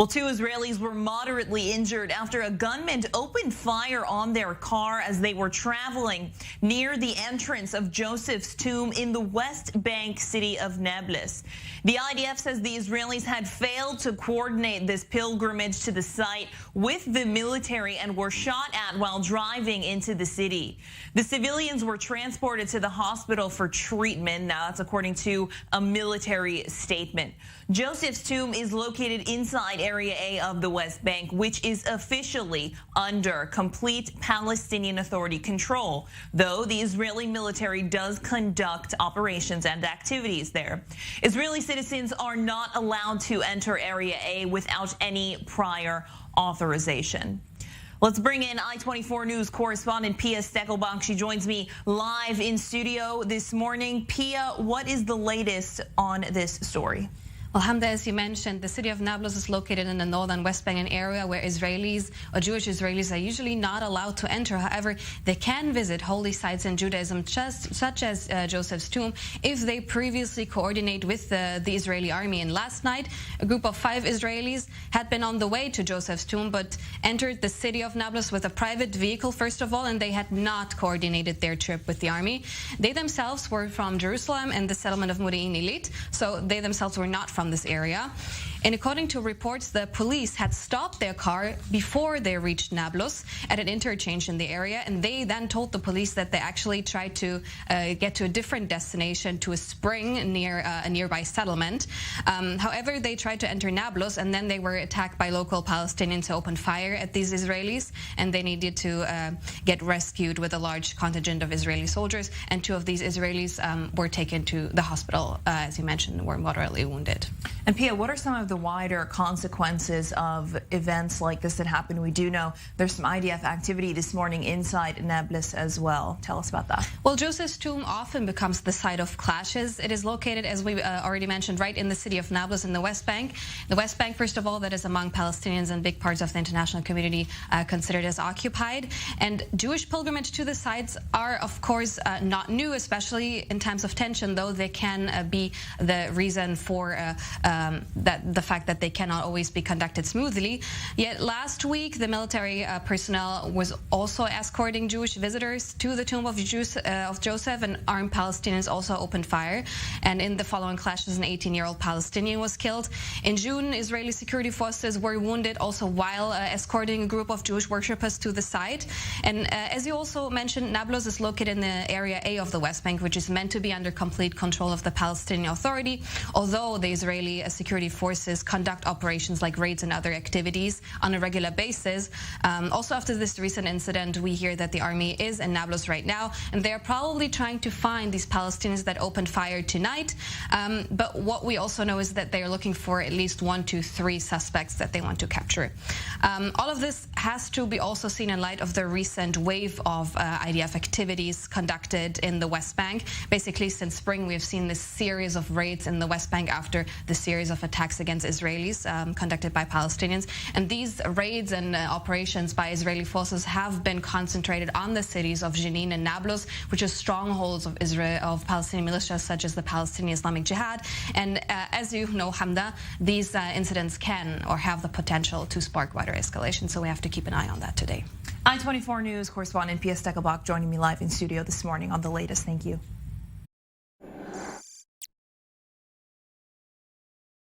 Well, two Israelis were moderately injured after a gunman opened fire on their car as they were traveling near the entrance of Joseph's tomb in the West Bank city of Nablus. The IDF says the Israelis had failed to coordinate this pilgrimage to the site with the military and were shot at while driving into the city. The civilians were transported to the hospital for treatment. Now, that's according to a military statement. Joseph's tomb is located inside Area A of the West Bank, which is officially under complete Palestinian Authority control, though the Israeli military does conduct operations and activities there. Israeli citizens are not allowed to enter Area A without any prior authorization. Let's bring in I-24 News correspondent Pia Steckelbach. She joins me live in studio this morning. Pia, what is the latest on this story? Well, Hamda, as you mentioned, the city of Nablus is located in the northern West Bank, an area where Israelis or Jewish Israelis are usually not allowed to enter. However, they can visit holy sites in Judaism, such as Joseph's tomb, if they previously coordinate with the Israeli army. And last night, a group of 5 Israelis had been on the way to Joseph's tomb, but entered the city of Nablus with a private vehicle, first of all, and they had not coordinated their trip with the army. They themselves were from Jerusalem and the settlement of Modi'in Ilit, so they themselves were not from this area. And according to reports, the police had stopped their car before they reached Nablus at an interchange in the area, and they then told the police that they actually tried to get to a different destination, to a spring near a nearby settlement. However, they tried to enter Nablus, and then they were attacked by local Palestinians who opened fire at these Israelis, and they needed to get rescued with a large contingent of Israeli soldiers, and 2 of these Israelis were taken to the hospital, as you mentioned, were moderately wounded. And Pia, what are some of the wider consequences of events like this that happen? We do know there's some IDF activity this morning inside Nablus as well. Tell us about that. Well, Joseph's tomb often becomes the site of clashes. It is located, as we already mentioned, right in the city of Nablus in the West Bank. The West Bank, first of all, that is among Palestinians and big parts of the international community considered as occupied. And Jewish pilgrimage to the sites are, of course, not new, especially in times of tension, though they can be the reason for the fact that they cannot always be conducted smoothly. Yet last week, the military personnel was also escorting Jewish visitors to the tomb of Joseph, and armed Palestinians also opened fire. And in the following clashes, an 18-year-old Palestinian was killed. In June, Israeli security forces were wounded also while escorting a group of Jewish worshippers to the site. And as you also mentioned, Nablus is located in the Area A of the West Bank, which is meant to be under complete control of the Palestinian Authority, although the Israeli security forces conduct operations like raids and other activities on a regular basis. Also, after this recent incident, we hear that the army is in Nablus right now, and they are probably trying to find these Palestinians that opened fire tonight. But what we also know is that they are looking for at least 1 to 3 suspects that they want to capture. All of this has to be also seen in light of the recent wave of IDF activities conducted in the West Bank. Basically, since spring, we've seen this series of raids in the West Bank after the series of attacks against Israelis conducted by Palestinians. And these raids and operations by Israeli forces have been concentrated on the cities of Jenin and Nablus, which are strongholds of Palestinian militias such as the Palestinian Islamic Jihad. And as you know, Hamda, these incidents can or have the potential to spark wider escalation. So we have to keep an eye on that today. I-24 News correspondent Pia Steckelbach joining me live in studio this morning on the latest. Thank you.